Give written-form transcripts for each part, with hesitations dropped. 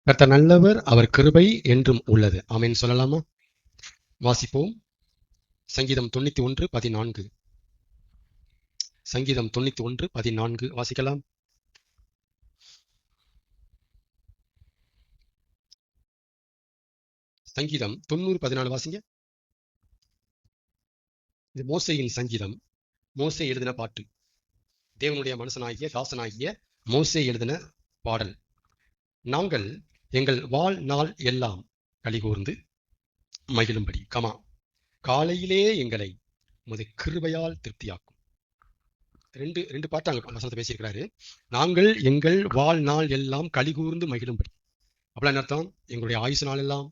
கர்த்தர் நல்லவர், அவர் கிருபை என்றும் உள்ளது. ஆமென் சொல்லலாமா? வாசிப்போம். சங்கீதம் 91:14. சங்கீதம் 91:14 வாசிக்கலாம். சங்கீதம் 90:14 வாசிங்க. இது மோசேயின் சங்கீதம். மோசே எழுதின பாட்டு. தேவனுடைய மனுஷனாகிய தாசனாகிய மோசே எழுதின பாடல். நாங்கள் எங்கள் வாழ்நாள் எல்லாம் கலிகூர்ந்து மகிழும்படி காலையிலே எங்களை உமது கிருபையால் திருப்தியாக்கும். ரெண்டு பாட்டு அங்க வசனத்தை பேசியிருக்கிறாரு. நாங்கள் எங்கள் வாழ்நாள் எல்லாம் கலிகூர்ந்து மகிழும்படி. அப்படி என்ன அர்த்தம்? எங்களுடைய ஆயுசு நாள் எல்லாம்,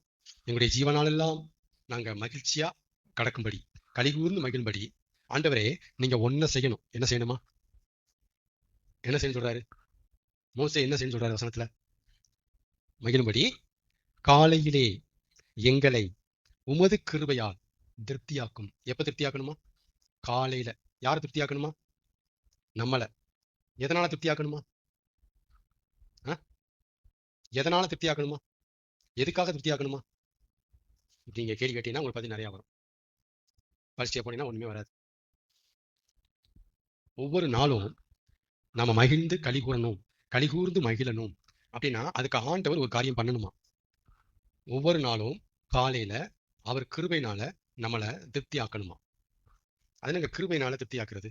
எங்களுடைய ஜீவநாள் எல்லாம் நாங்க மகிழ்ச்சியா கடக்கும்படி, கலிகூர்ந்து மகிழும்படி. ஆண்டவரே, நீங்க ஒன்ன செய்யணும். என்ன செய்யணுமா? என்ன செய்யணும் சொல்றாரு மோசே? என்ன செய்யணும் சொல்றாரு வசனத்துல? மகிழும்படி காலையிலே எங்களை உமது கிருபையால் திருப்தியாக்கும். எப்ப திருப்தியாக்கணுமா? காலையில. யார் திருப்தியாக்கணுமா? நம்மள. எதனால திருப்தியாக்கணுமா? எதனால திருப்தியாக்கணுமா? எதுக்காக திருப்தியாக்கணுமா? நீங்க கேள்வி கேட்டீங்கன்னா உங்களுக்கு பத்தி நிறைய வரும். பரிசையா போனீங்கன்னா ஒண்ணுமே வராது. ஒவ்வொரு நாளும் நாம மகிழ்ந்து கலிகூறணும், கலிகூர்ந்து மகிழணும் அப்படின்னா அதுக்கு ஆண்டவர் ஒரு காரியம் பண்ணணுமா? ஒவ்வொரு நாளும் காலையில அவர் கிருபையினால நம்மளை திருப்தி ஆக்கணுமா? அது நாங்க கிருபையினால திருப்தி ஆக்குறது.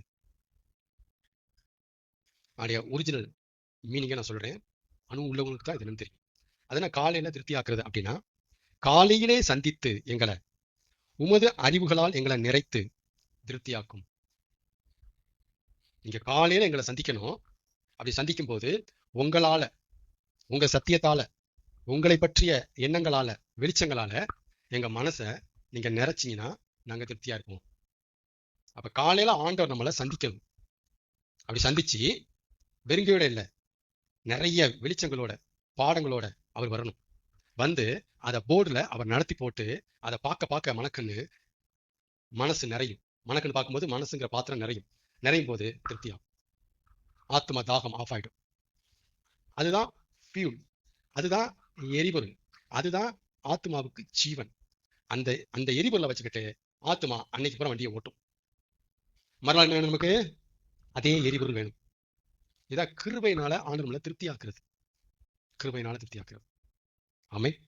அதோடைய ஒரிஜினல் மீனிங்கை நான் சொல்றேன். அணு உள்ளவங்களுக்கு தான் இது என்னன்னு தெரியும். அதனால காலையில திருப்தி ஆக்குறது அப்படின்னா, காலையிலே சந்தித்து எங்களை உமது அறிவுகளால் எங்களை நிறைத்து திருப்தியாக்கும். நீங்க காலையில எங்களை சந்திக்கணும். அப்படி சந்திக்கும் போது உங்களால, உங்க சத்தியத்தால, உங்களை பற்றிய எண்ணங்களால, வெளிச்சங்களால எங்க மனசை நீங்க நிறைச்சிங்கன்னா நாங்க திருப்தியா இருப்போம். அப்ப காலையில ஆண்டவர் நம்மளை சந்திக்கணும். அப்படி சந்திச்சு வெறுங்கையோட இல்லை, நிறைய வெளிச்சங்களோட, பாடங்களோட அவர் வரணும். வந்து அதை போர்டுல அவர் நடத்தி போட்டு அதை பார்க்க பார்க்க மணக்குன்னு மனசு நிறையும். மணக்குன்னு பார்க்கும்போது மனசுங்கிற பாத்திரம் நிறையும். நிறையும் போது திருப்தியாகும். ஆத்மா தாகம் ஆஃப் ஆயிடும். அதுதான் ஃபியூல், அதுதான் எரிபொருள், அதுதான் ஆத்மாவுக்கு ஜீவன். அந்த அந்த எரிபொருளை வச்சுக்கிட்டு ஆத்மா அன்னைக்கு அப்புறம் வண்டியை ஓட்டும். மறுநாள் வேணும் நமக்கு அதே எரிபொருள் வேணும். இதான் கிருபையினால ஆண்டவர்களை திருப்தி ஆக்குறது. கிருபையினால திருப்தி ஆக்குறது. ஆமென்.